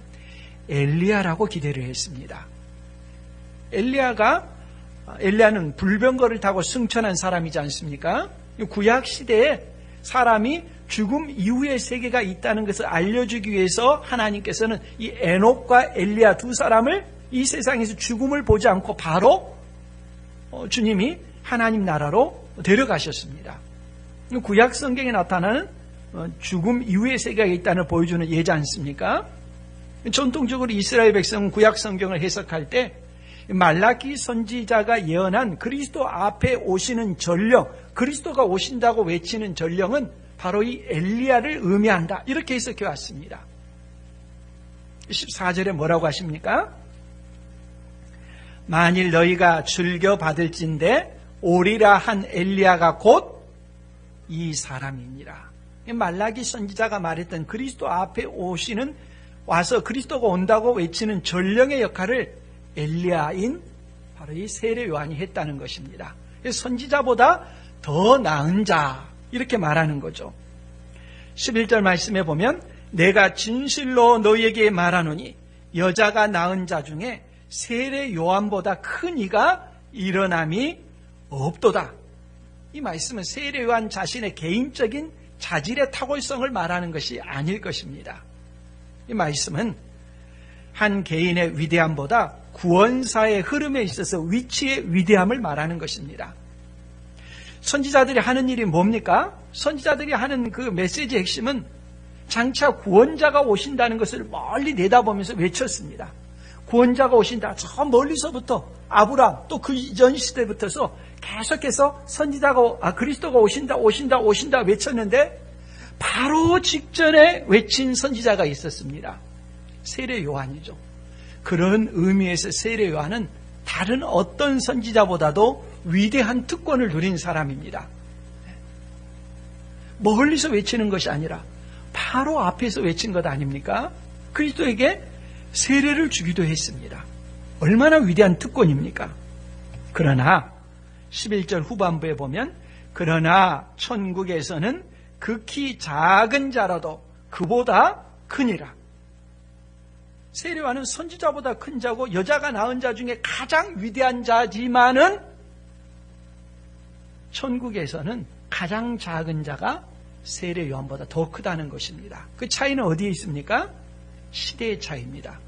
Speaker 1: 엘리야라고 기대를 했습니다. 엘리야는 불병거를 타고 승천한 사람이지 않습니까? 구약 시대에 사람이 죽음 이후의 세계가 있다는 것을 알려주기 위해서 하나님께서는 이 에녹과 엘리야 두 사람을 이 세상에서 죽음을 보지 않고 바로 주님이 하나님 나라로 데려가셨습니다. 구약 성경에 나타나는 죽음 이후의 세계가 있다는 걸 보여주는 예지 않습니까? 전통적으로 이스라엘 백성은 구약 성경을 해석할 때 말라기 선지자가 예언한 그리스도 앞에 오시는 전령, 그리스도가 오신다고 외치는 전령은 바로 이 엘리야를 의미한다. 이렇게 해석해 왔습니다. 14절에 뭐라고 하십니까? 만일 너희가 즐겨 받을진대 오리라 한 엘리야가 곧 이 사람이니라. 말라기 선지자가 말했던 그리스도 앞에 오시는 와서 그리스도가 온다고 외치는 전령의 역할을 엘리야인 바로 이 세례 요한이 했다는 것입니다. 선지자보다 더 나은 자 이렇게 말하는 거죠. 11절 말씀에 보면 내가 진실로 너희에게 말하노니 여자가 낳은 자 중에 세례 요한보다 큰 이가 일어남이 없도다. 이 말씀은 세례 요한 자신의 개인적인 자질의 탁월성을 말하는 것이 아닐 것입니다. 이 말씀은 한 개인의 위대함보다 구원사의 흐름에 있어서 위치의 위대함을 말하는 것입니다. 선지자들이 하는 일이 뭡니까? 선지자들이 하는 그 메시지의 핵심은 장차 구원자가 오신다는 것을 멀리 내다보면서 외쳤습니다. 구원자가 오신다. 저 멀리서부터 아브라함 또 그 이전 시대부터서 계속해서 선지자가 그리스도가 오신다 외쳤는데 바로 직전에 외친 선지자가 있었습니다. 세례 요한이죠. 그런 의미에서 세례 요한은 다른 어떤 선지자보다도 위대한 특권을 누린 사람입니다. 멀리서 외치는 것이 아니라 바로 앞에서 외친 것 아닙니까? 그리스도에게 세례를 주기도 했습니다. 얼마나 위대한 특권입니까? 그러나 11절 후반부에 보면 그러나 천국에서는 극히 작은 자라도 그보다 크니라. 세례요한은 선지자보다 큰 자고 여자가 낳은 자 중에 가장 위대한 자지만은 천국에서는 가장 작은 자가 세례요한보다 더 크다는 것입니다. 그 차이는 어디에 있습니까? 시대의 차이입니다.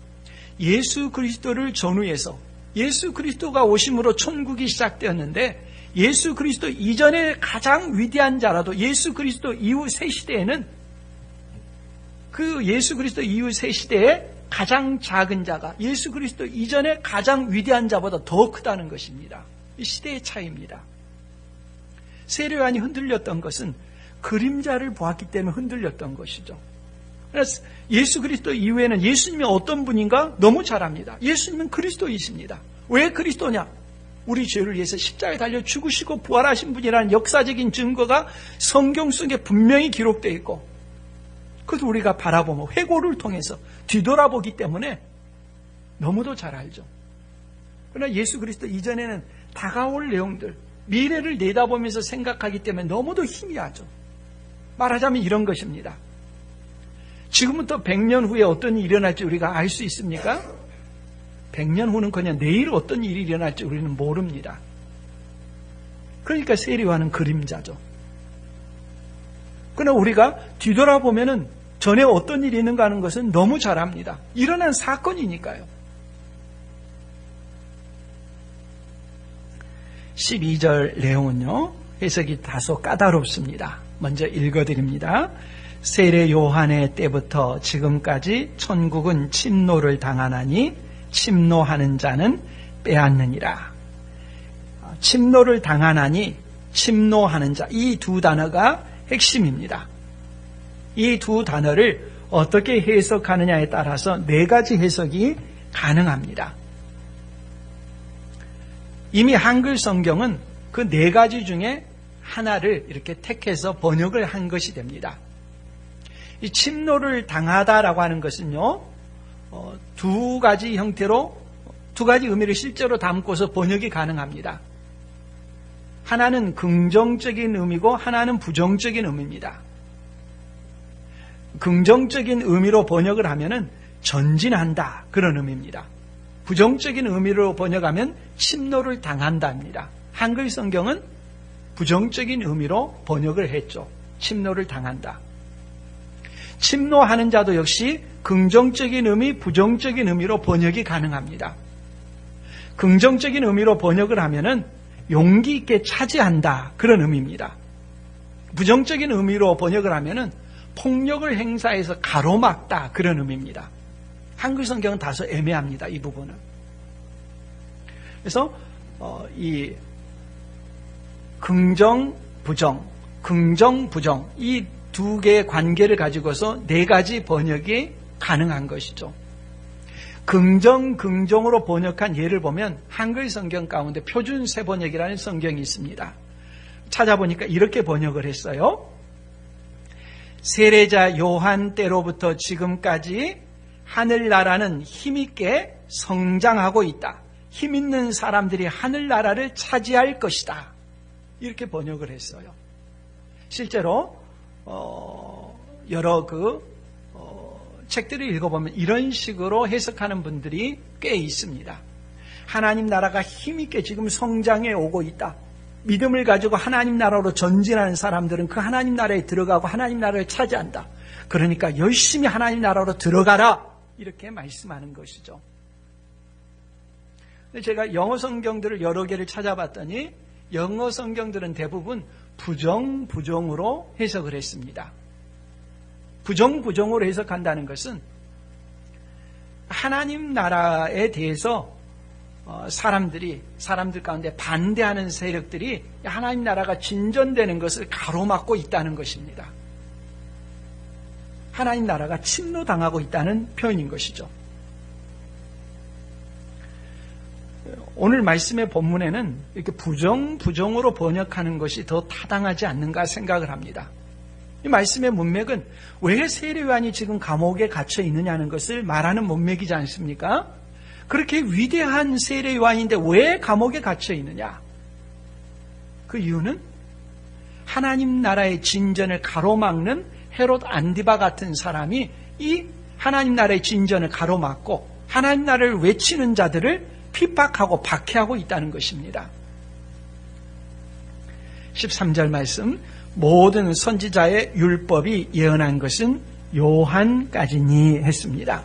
Speaker 1: 예수 그리스도를 전후해서 예수 그리스도가 오심으로 천국이 시작되었는데 예수 그리스도 이전에 가장 위대한 자라도 예수 그리스도 이후 새 시대에는 그 예수 그리스도 이후 새 시대에 가장 작은 자가 예수 그리스도 이전에 가장 위대한 자보다 더 크다는 것입니다. 이 시대의 차이입니다. 세례요한이 흔들렸던 것은 그림자를 보았기 때문에 흔들렸던 것이죠. 그래서 예수 그리스도 이후에는 예수님이 어떤 분인가 너무 잘 압니다. 예수님은 그리스도이십니다. 왜 그리스도냐? 우리 죄를 위해서 십자가에 달려 죽으시고 부활하신 분이라는 역사적인 증거가 성경 속에 분명히 기록되어 있고 그것을 우리가 바라보며 회고를 통해서 뒤돌아보기 때문에 너무도 잘 알죠. 그러나 예수 그리스도 이전에는 다가올 내용들, 미래를 내다보면서 생각하기 때문에 너무도 희미하죠. 말하자면 이런 것입니다. 지금부터 100년 후에 어떤 일이 일어날지 우리가 알 수 있습니까? 100년 후는커녕 내일 어떤 일이 일어날지 우리는 모릅니다. 그러니까 세례요한은 그림자죠. 그러나 우리가 뒤돌아보면은 전에 어떤 일이 있는가 하는 것은 너무 잘 압니다. 일어난 사건이니까요. 12절 내용은요, 해석이 다소 까다롭습니다. 먼저 읽어드립니다. 세례 요한의 때부터 지금까지 천국은 침노를 당하나니 침노하는 자는 빼앗느니라. 침노를 당하나니 침노하는 자, 이 두 단어가 핵심입니다. 이 두 단어를 어떻게 해석하느냐에 따라서 네 가지 해석이 가능합니다. 이미 한글 성경은 그 네 가지 중에 하나를 이렇게 택해서 번역을 한 것이 됩니다. 이 침노를 당하다라고 하는 것은요, 두 가지 형태로 두 가지 의미를 실제로 담고서 번역이 가능합니다. 하나는 긍정적인 의미고 하나는 부정적인 의미입니다. 긍정적인 의미로 번역을 하면은 전진한다, 그런 의미입니다. 부정적인 의미로 번역하면 침노를 당한다입니다. 한글 성경은 부정적인 의미로 번역을 했죠. 침노를 당한다. 침노하는 자도 역시 긍정적인 의미, 부정적인 의미로 번역이 가능합니다. 긍정적인 의미로 번역을 하면은 용기 있게 차지한다, 그런 의미입니다. 부정적인 의미로 번역을 하면은 폭력을 행사해서 가로막다, 그런 의미입니다. 한글 성경은 다소 애매합니다, 이 부분은. 그래서 이 긍정, 부정 이 두 개의 관계를 가지고서 네 가지 번역이 가능한 것이죠. 긍정으로 번역한 예를 보면 한글 성경 가운데 표준 세번역이라는 성경이 있습니다. 찾아보니까 이렇게 번역을 했어요. 세례자 요한 때로부터 지금까지 하늘나라는 힘있게 성장하고 있다. 힘있는 사람들이 하늘나라를 차지할 것이다. 이렇게 번역을 했어요. 실제로 여러 책들을 읽어보면 이런 식으로 해석하는 분들이 꽤 있습니다. 하나님 나라가 힘있게 지금 성장해 오고 있다. 믿음을 가지고 하나님 나라로 전진하는 사람들은 그 하나님 나라에 들어가고 하나님 나라를 차지한다. 그러니까 열심히 하나님 나라로 들어가라, 이렇게 말씀하는 것이죠. 제가 영어 성경들을 여러 개를 찾아봤더니 영어 성경들은 대부분 부정으로 해석을 했습니다. 부정으로 해석한다는 것은 하나님 나라에 대해서 사람들 가운데 반대하는 세력들이 하나님 나라가 진전되는 것을 가로막고 있다는 것입니다. 하나님 나라가 침노당하고 있다는 표현인 것이죠. 오늘 말씀의 본문에는 이렇게 부정으로 번역하는 것이 더 타당하지 않는가 생각을 합니다. 이 말씀의 문맥은 왜 세례요한이 지금 감옥에 갇혀 있느냐는 것을 말하는 문맥이지 않습니까? 그렇게 위대한 세례요한인데 왜 감옥에 갇혀 있느냐? 그 이유는 하나님 나라의 진전을 가로막는 헤롯 안디바 같은 사람이 이 하나님 나라의 진전을 가로막고 하나님 나라를 외치는 자들을 핍박하고 박해하고 있다는 것입니다. 13절 말씀, 모든 선지자의 율법이 예언한 것은 요한까지니 했습니다.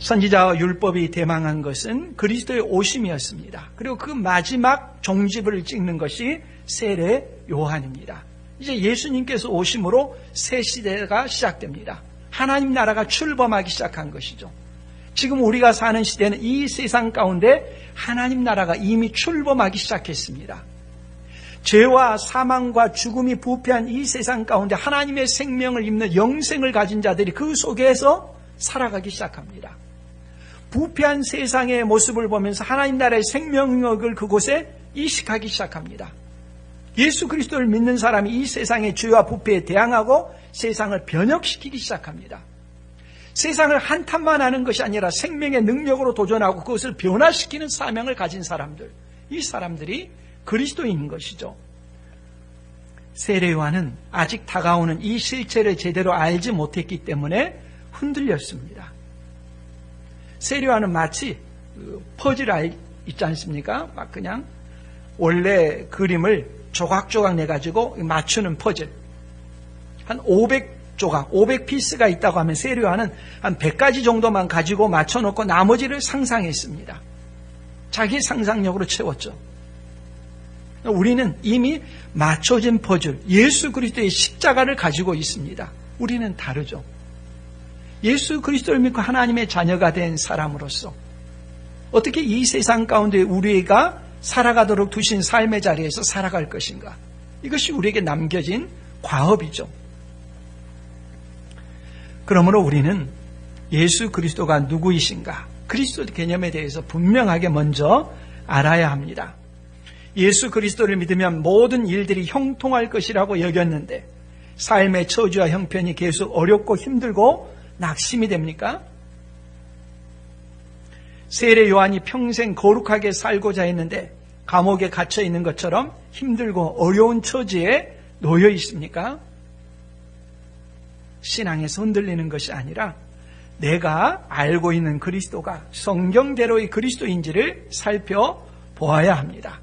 Speaker 1: 선지자와 율법이 대망한 것은 그리스도의 오심이었습니다. 그리고 그 마지막 종지부를 찍는 것이 세례 요한입니다. 이제 예수님께서 오심으로 새 시대가 시작됩니다. 하나님 나라가 출범하기 시작한 것이죠. 지금 우리가 사는 시대는 이 세상 가운데 하나님 나라가 이미 출범하기 시작했습니다. 죄와 사망과 죽음이 부패한 이 세상 가운데 하나님의 생명을 입는 영생을 가진 자들이 그 속에서 살아가기 시작합니다. 부패한 세상의 모습을 보면서 하나님 나라의 생명력을 그곳에 이식하기 시작합니다. 예수 그리스도를 믿는 사람이 이 세상의 죄와 부패에 대항하고 세상을 변혁시키기 시작합니다. 세상을 한탄만 하는 것이 아니라 생명의 능력으로 도전하고 그것을 변화시키는 사명을 가진 사람들, 이 사람들이 그리스도인인 것이죠. 세례 요한은 아직 다가오는 이 실체를 제대로 알지 못했기 때문에 흔들렸습니다. 세례 요한은 마치 퍼즐 있지 않습니까? 막 그냥 원래 그림을 조각조각 내가지고 맞추는 퍼즐. 한 500조각, 500피스가 있다고 하면 세례 요한은 한 100가지 정도만 가지고 맞춰놓고 나머지를 상상했습니다. 자기 상상력으로 채웠죠. 우리는 이미 맞춰진 퍼즐, 예수 그리스도의 십자가를 가지고 있습니다. 우리는 다르죠. 예수 그리스도를 믿고 하나님의 자녀가 된 사람으로서 어떻게 이 세상 가운데 우리가 살아가도록 두신 삶의 자리에서 살아갈 것인가? 이것이 우리에게 남겨진 과업이죠. 그러므로 우리는 예수 그리스도가 누구이신가? 그리스도 개념에 대해서 분명하게 먼저 알아야 합니다. 예수 그리스도를 믿으면 모든 일들이 형통할 것이라고 여겼는데 삶의 처지와 형편이 계속 어렵고 힘들고 낙심이 됩니까? 세례 요한이 평생 거룩하게 살고자 했는데 감옥에 갇혀 있는 것처럼 힘들고 어려운 처지에 놓여 있습니까? 신앙에서 흔들리는 것이 아니라 내가 알고 있는 그리스도가 성경대로의 그리스도인지를 살펴보아야 합니다.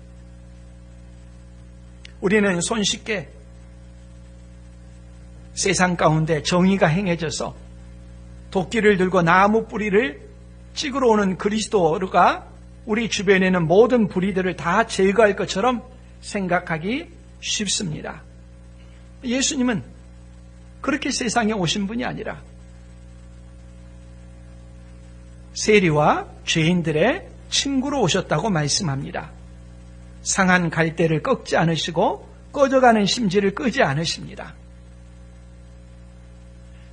Speaker 1: 우리는 손쉽게 세상 가운데 정의가 행해져서 도끼를 들고 나무 뿌리를 찍으러 오는 그리스도가 우리 주변에 있는 모든 불의들을 다 제거할 것처럼 생각하기 쉽습니다. 예수님은 그렇게 세상에 오신 분이 아니라 세리와 죄인들의 친구로 오셨다고 말씀합니다. 상한 갈대를 꺾지 않으시고 꺼져가는 심지를 끄지 않으십니다.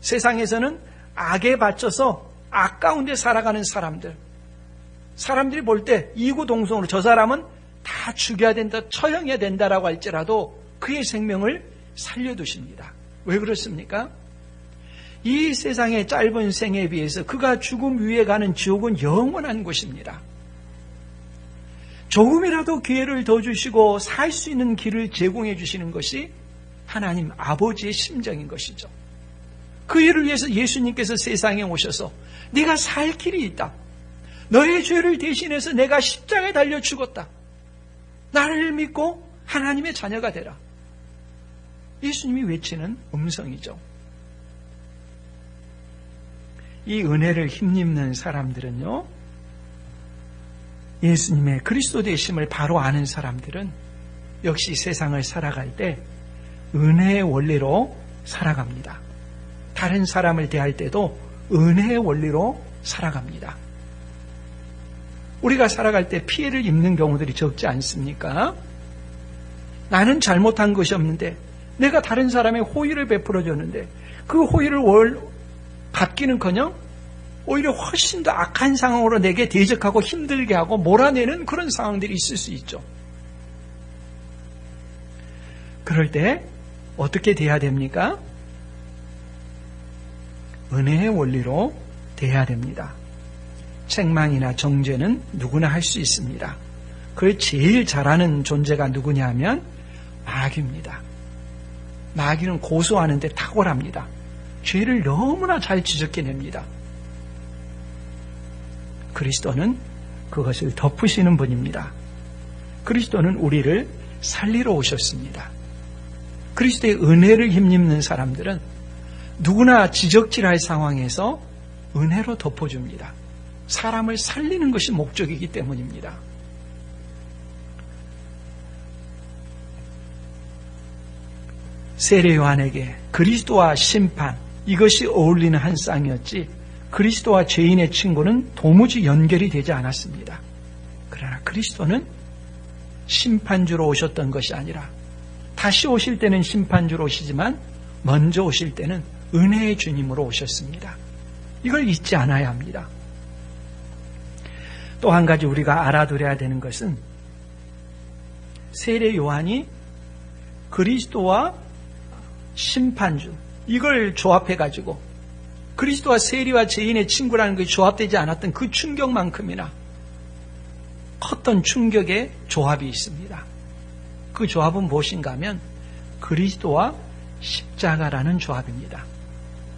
Speaker 1: 세상에서는 악에 바쳐서 악 가운데 살아가는 사람들이 볼 때 이구동성으로 저 사람은 다 죽여야 된다, 처형해야 된다라고 할지라도 그의 생명을 살려두십니다. 왜 그렇습니까? 이 세상의 짧은 생에 비해서 그가 죽음 위에 가는 지옥은 영원한 곳입니다. 조금이라도 기회를 더 주시고 살 수 있는 길을 제공해 주시는 것이 하나님 아버지의 심정인 것이죠. 그 일을 위해서 예수님께서 세상에 오셔서 네가 살 길이 있다. 너의 죄를 대신해서 내가 십자가에 달려 죽었다. 나를 믿고 하나님의 자녀가 되라. 예수님이 외치는 음성이죠. 이 은혜를 힘입는 사람들은요, 예수님의 그리스도 되심을 바로 아는 사람들은 역시 세상을 살아갈 때 은혜의 원리로 살아갑니다. 다른 사람을 대할 때도 은혜의 원리로 살아갑니다. 우리가 살아갈 때 피해를 입는 경우들이 적지 않습니까? 나는 잘못한 것이 없는데 내가 다른 사람의 호의를 베풀어줬는데 그 호의를 갚기는커녕 오히려 훨씬 더 악한 상황으로 내게 대적하고 힘들게 하고 몰아내는 그런 상황들이 있을 수 있죠. 그럴 때 어떻게 대해야 됩니까? 은혜의 원리로 대해야 됩니다. 책망이나 정죄는 누구나 할 수 있습니다. 그걸 제일 잘하는 존재가 누구냐 하면 마귀입니다. 마귀는 고소하는 데 탁월합니다. 죄를 너무나 잘 지적해냅니다. 그리스도는 그것을 덮으시는 분입니다. 그리스도는 우리를 살리러 오셨습니다. 그리스도의 은혜를 힘입는 사람들은 누구나 지적질할 상황에서 은혜로 덮어줍니다. 사람을 살리는 것이 목적이기 때문입니다. 세례 요한에게 그리스도와 심판, 이것이 어울리는 한 쌍이었지 그리스도와 죄인의 친구는 도무지 연결이 되지 않았습니다. 그러나 그리스도는 심판주로 오셨던 것이 아니라 다시 오실 때는 심판주로 오시지만 먼저 오실 때는 은혜의 주님으로 오셨습니다. 이걸 잊지 않아야 합니다. 또 한 가지 우리가 알아두어야 되는 것은 세례 요한이 그리스도와 심판주, 이걸 조합해가지고 그리스도와 세리와 죄인의 친구라는 것이 조합되지 않았던 그 충격만큼이나 컸던 충격의 조합이 있습니다. 그 조합은 무엇인가 하면 그리스도와 십자가라는 조합입니다.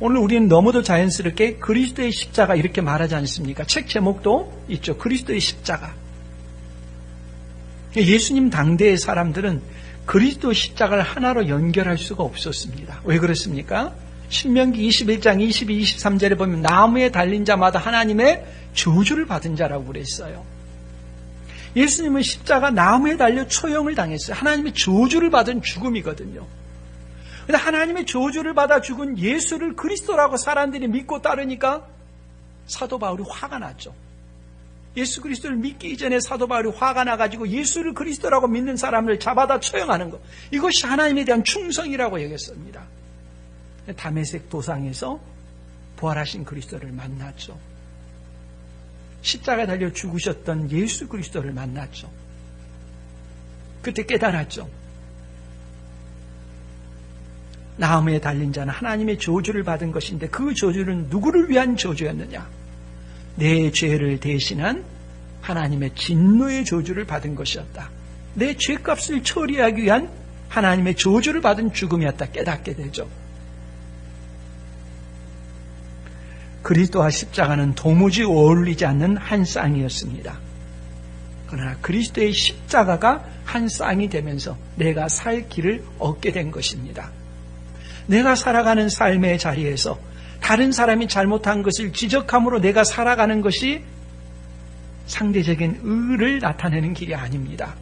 Speaker 1: 오늘 우리는 너무도 자연스럽게 그리스도의 십자가 이렇게 말하지 않습니까? 책 제목도 있죠. 그리스도의 십자가. 예수님 당대의 사람들은 그리스도 십자가를 하나로 연결할 수가 없었습니다. 왜 그렇습니까? 신명기 21장 22, 23절에 보면 나무에 달린 자마다 하나님의 저주를 받은 자라고 그랬어요. 예수님은 십자가 나무에 달려 초형을 당했어요. 하나님의 저주를 받은 죽음이거든요. 그런데 하나님의 저주를 받아 죽은 예수를 그리스도라고 사람들이 믿고 따르니까 사도 바울이 화가 났죠. 예수 그리스도를 믿기 이전에 사도 바울이 화가 나가지고 예수를 그리스도라고 믿는 사람을 잡아다 처형하는 것, 이것이 하나님에 대한 충성이라고 여겼습니다. 다메섹 도상에서 부활하신 그리스도를 만났죠. 십자가에 달려 죽으셨던 예수 그리스도를 만났죠. 그때 깨달았죠. 나무에 달린 자는 하나님의 저주를 받은 것인데 그 저주는 누구를 위한 저주였느냐? 내 죄를 대신한 하나님의 진노의 저주를 받은 것이었다. 내 죄값을 처리하기 위한 하나님의 저주를 받은 죽음이었다 깨닫게 되죠. 그리스도와 십자가는 도무지 어울리지 않는 한 쌍이었습니다. 그러나 그리스도의 십자가가 한 쌍이 되면서 내가 살 길을 얻게 된 것입니다. 내가 살아가는 삶의 자리에서 다른 사람이 잘못한 것을 지적함으로 내가 살아가는 것이 상대적인 의를 나타내는 길이 아닙니다.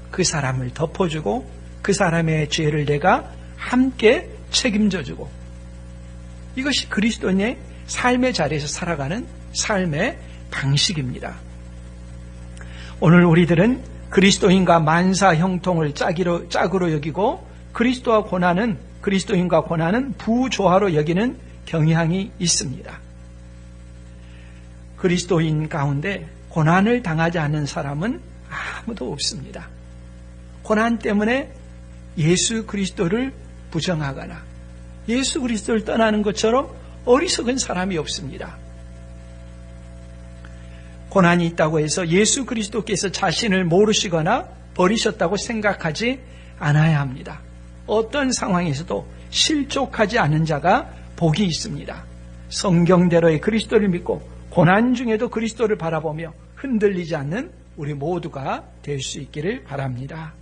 Speaker 1: 그 사람을 덮어주고 그 사람의 죄를 내가 함께 책임져주고, 이것이 그리스도인의 삶의 자리에서 살아가는 삶의 방식입니다. 오늘 우리들은 그리스도인과 만사 형통을 짝으로 여기고 그리스도인과 고난은 부조화로 여기는 경향이 있습니다. 그리스도인 가운데 고난을 당하지 않는 사람은 아무도 없습니다. 고난 때문에 예수 그리스도를 부정하거나 예수 그리스도를 떠나는 것처럼 어리석은 사람이 없습니다. 고난이 있다고 해서 예수 그리스도께서 자신을 모르시거나 버리셨다고 생각하지 않아야 합니다. 어떤 상황에서도 실족하지 않은 자가 복이 있습니다. 성경대로의 그리스도를 믿고 고난 중에도 그리스도를 바라보며 흔들리지 않는 우리 모두가 될 수 있기를 바랍니다.